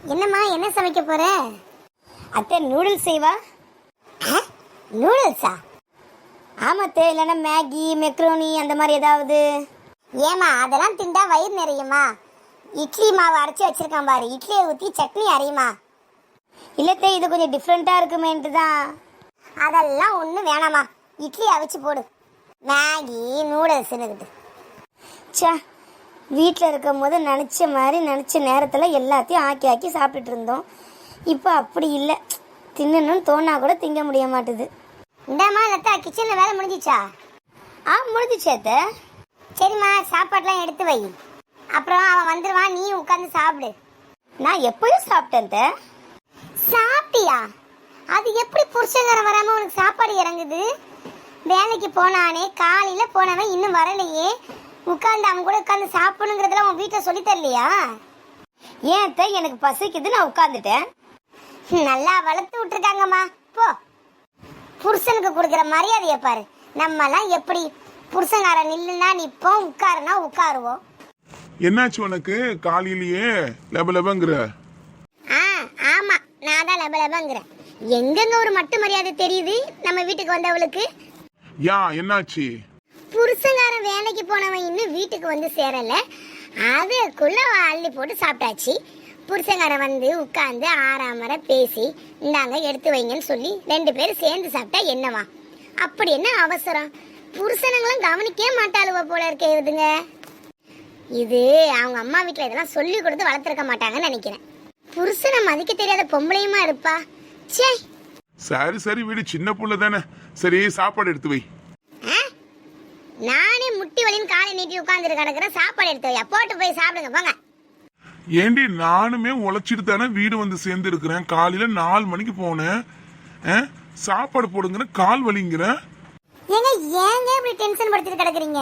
என்னம்மா என்ன சமைக்க போற? அத்தை நூடுல்ஸ் செய்வா. நூடுல்ஸா? ஆமாத்தே, இல்லைன்னா மேகி மெக்ரோனி அந்த மாதிரி ஏதாவது. ஏமா அதெல்லாம் திண்டா வயிறு நிறையுமா? இட்லி மாவு அரைச்சி வச்சிருக்கான் பாரு, இட்லியை ஊற்றி சட்னி அரையுமா? இல்லத்தே, இது கொஞ்சம் டிஃப்ரெண்ட்டாக இருக்குமேன்ட்டு தான். அதெல்லாம் ஒன்றும் வேணாமா, இட்லி அவிச்சு போடு. மேகி நூடுல்ஸ்னுக்குது. சே, வீட்டில் இருக்கும் போது நினச்ச மாதிரி நினச்ச நேரத்தில் எல்லாத்தையும் ஆக்கி சாப்பிட்டுட்டு இருந்தோம். இப்போ அப்படி இல்லை, தின்னணும்னு தோணா கூட திங்க முடிய மாட்டுது. இந்தாம்மா லதா, கிச்சனில் வேலை முடிஞ்சிச்சா? முடிஞ்சிச்சேத்த. சரிம்மா, சாப்பாடெலாம் எடுத்து வை. அப்புறம் அவன் வந்துடுவான், நீ உட்காந்து சாப்பிடு. நான் எப்பயும் சாப்பிட்டேன். சாப்பிட்டியா? அது எப்படி புருஷங்காரன் வராமல் உனக்கு சாப்பாடு இறங்குது? வேலைக்கு போனானே, காலையில் போனவன் இன்னும் வரலையே, உட்காந்து அவன் கூட உட்காந்து சாப்பிடணுங்கிறதெல்லாம் உன் வீட்டில் சொல்லி தரலையா? ஏன் எனக்கு பசிக்குது, நான் உட்காந்துட்டேன். நல்லா வளர்த்து விட்டுருக்காங்கம்மா. போ, புருஷனுக்கு கொடுக்குற மரியாதையை பாரு. நம்மலாம் எப்படி புருஷங்காரன் நில்லுன்னா நிற்போம், உட்காருனா உட்காருவோம். என்னாச்சு உனக்கு காலையிலேயே லபலபங்கிற? ஆமா, நான் தான் லபலபங்கிறேன். எங்கெங்க ஒரு மட்டு மரியாதை தெரியுது நம்ம வீட்டுக்கு வந்தவளுக்கு? என்னாச்சு? புருஷங்காரன் வேலைக்கு போனவன் இன்னும் வீட்டுக்கு வந்து சேரல, அதுக்குள்ள அள்ளி போட்டு சாப்பிட்டாச்சு. புருஷங்காரன் வந்து உட்கார்ந்து ஆறாமற பேசி இந்தாங்க எடுத்து வைங்கன்னு சொல்லி 2 பேரும் சேர்ந்து சாப்பிட்டா என்னவா? அப்படி என்ன அவசரம்? புருஷனங்களும் கவனிக்கவே மாட்டாளுவ போல இருக்கேதுங்க. இது அவங்க அம்மா வீட்டில் இதெல்லாம் சொல்லி கொடுத்து வளர்த்துருக்க மாட்டாங்கன்னு நினைக்கிறேன். புருஷனை மதிக்க தெரியாத பொம்பளையுமா இருப்பா. சே, சரி வீடு சின்ன புள்ள தானே. சரி, சாப்பாடு எடுத்து வை. நானே முட்டி வலின்னு காலை நீட்டி உட்கார்ந்து கிடக்குறேன், சாப்பாடு எடுத்து வை. போட்டு போய் சாப்பிடுங்க போங்க. ஏண்டி, நானுமே உழைச்சிட்டு தானே வீடு வந்து சேர்ந்து இருக்கிறேன். காலையில 4 மணிக்கு போனேன். சாப்பாடு போடுங்கிற கால் வலிங்கிற. ஏங்க இப்படி டென்ஷன் படுத்திட்டு கிடக்குறீங்க?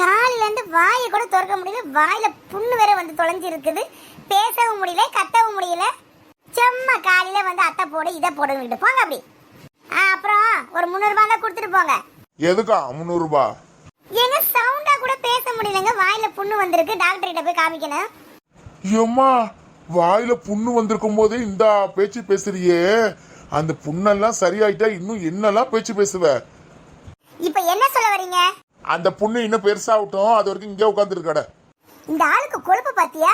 காலையில இருந்து வாயை கூட திறக்க முடியல, வாயில புண்ணு வேற வந்து தொலைஞ்சு இருக்குது. பேசவும் முடியல, கத்தவும் முடியல. சும்மா காலையில வந்து அத்தை போடு இதை போடுங்கிட்டு போங்க அப்படி. அப்புறம் ஒரு 300 ரூபாய் தான் கொடுத்துட்டு போங்க. எதுக்கா 300 ரூபாய்? ஏங்க சவுண்டா கூட பேச முடியலங்க, வாயில புண்ணு வந்திருக்கு, டாக்டர் கிட்ட போய் காமிக்கணும். ஏம்மா, வாயில புண்ணு வந்திருக்கும் போதே இந்த பேச்சு பேசுறியே, அந்த புண்ணெல்லாம் சரியாயிட்டா இன்னும் என்னெல்லாம் பேச்சு பேசுவ? இப்ப என்ன சொல்ல வரீங்க? அந்த புண்ணு இன்னும் பெருசாகட்டும், அது வரைக்கும் இங்கே உட்கார்ந்து இருக்கட. இந்த ஆளுக்கு கொழுப்பு பாத்தியா?